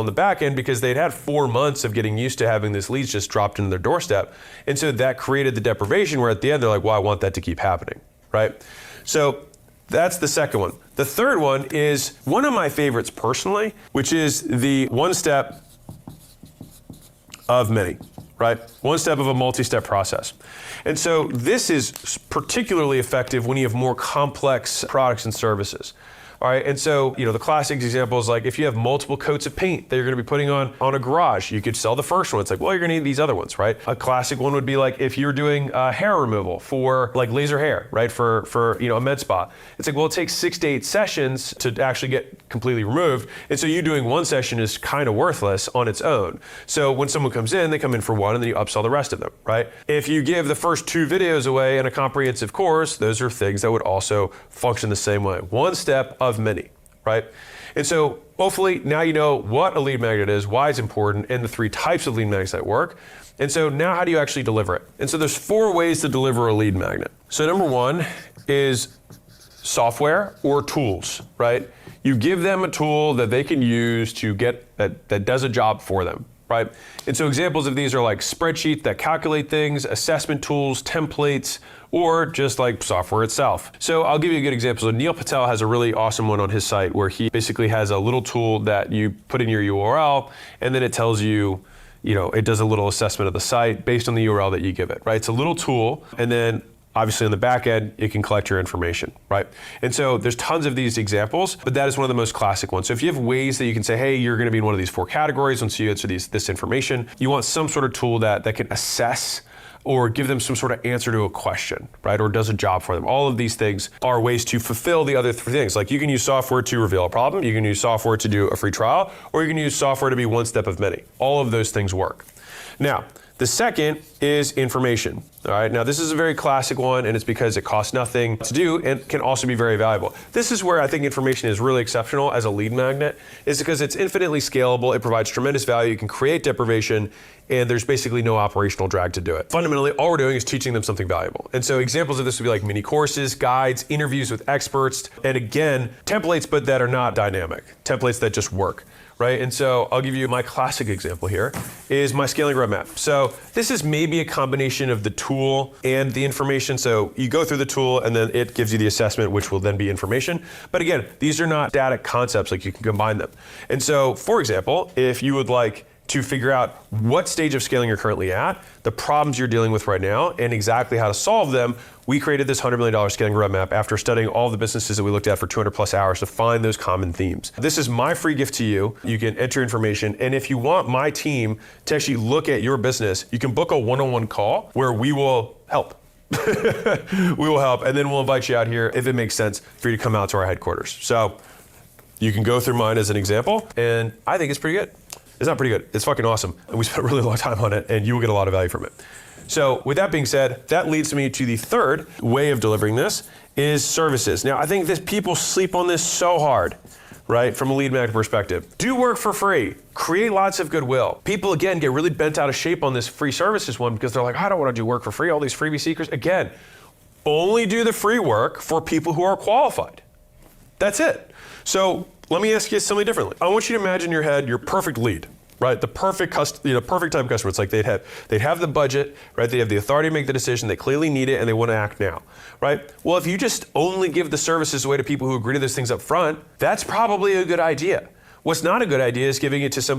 on the back end because they'd had 4 months of getting used to having this leads just dropped into their doorstep. And so that created the deprivation where at the end they're like, well, I want that to keep happening, right? So that's the second one. The third one is one of my favorites personally, which is the one step of many, right? One step of a multi-step process. And so this is particularly effective when you have more complex products and services. All right, and so, the classic example is like if you have multiple coats of paint that you're gonna be putting on a garage, you could sell the first one. It's like, well, you're gonna need these other ones, right? A classic one would be like if you're doing hair removal for like laser hair, right? For a med spa. It's like, well, it takes 6 to 8 sessions to actually get completely removed. And so you doing one session is kind of worthless on its own. So when someone comes in, they come in for one and then you upsell the rest of them, right? If you give the first 2 videos away in a comprehensive course, those are things that would also function the same way. One step of many, right? And so hopefully now you know what a lead magnet is, why it's important, and the 3 types of lead magnets that work. And so now how do you actually deliver it? And so there's 4 ways to deliver a lead magnet. So number 1 is software or tools, right? You give them a tool that they can use to get that does a job for them, right? And so examples of these are like spreadsheets that calculate things, assessment tools, templates, or just like software itself. So I'll give you a good example. So Neil Patel has a really awesome one on his site where he basically has a little tool that you put in your URL and then it tells you, it does a little assessment of the site based on the URL that you give it, right? It's a little tool, and then obviously on the back end, it can collect your information, right? And so there's tons of these examples, but that is one of the most classic ones. So if you have ways that you can say, hey, you're gonna be in one of these 4 categories once you answer this information, you want some sort of tool that can assess or give them some sort of answer to a question, right? Or does a job for them. All of these things are ways to fulfill the other 3 things. Like you can use software to reveal a problem, you can use software to do a free trial, or you can use software to be one step of many. All of those things work. Now, the second is information. All right, now this is a very classic one, and it's because it costs nothing to do and can also be very valuable. This is where I think information is really exceptional as a lead magnet, is because it's infinitely scalable, it provides tremendous value, you can create deprivation, and there's basically no operational drag to do it. Fundamentally, all we're doing is teaching them something valuable. And so examples of this would be like mini courses, guides, interviews with experts, and again, templates, but that are not dynamic, templates that just work. Right, and so I'll give you my classic example here is my scaling roadmap. So this is maybe a combination of the tool and the information. So you go through the tool and then it gives you the assessment, which will then be information. But again, these are not static concepts, like you can combine them. And so for example, if you would like to figure out what stage of scaling you're currently at, the problems you're dealing with right now, and exactly how to solve them, we created this $100 million scaling roadmap after studying all the businesses that we looked at for 200+ hours to find those common themes. This is my free gift to you. You can enter information, and if you want my team to actually look at your business, you can book a one-on-one call where we will help. We will help, and then we'll invite you out here if it makes sense for you to come out to our headquarters. So you can go through mine as an example, and I think it's pretty good. It's not pretty good, it's fucking awesome. And we spent a really long time on it, and you will get a lot of value from it. So with that being said, that leads me to the third way of delivering this is services. Now I think people sleep on this so hard, right? From a lead magnet perspective. Do work for free, create lots of goodwill. People again get really bent out of shape on this free services one because they're like, I don't want to do work for free, all these freebie seekers. Again, only do the free work for people who are qualified. That's it. So let me ask you something differently. I want you to imagine in your head your perfect lead, right? The perfect perfect time customer. It's like they'd have the budget, right? They have the authority to make the decision. They clearly need it and they want to act now, right? Well, if you just only give the services away to people who agree to those things up front, that's probably a good idea. What's not a good idea is giving it to some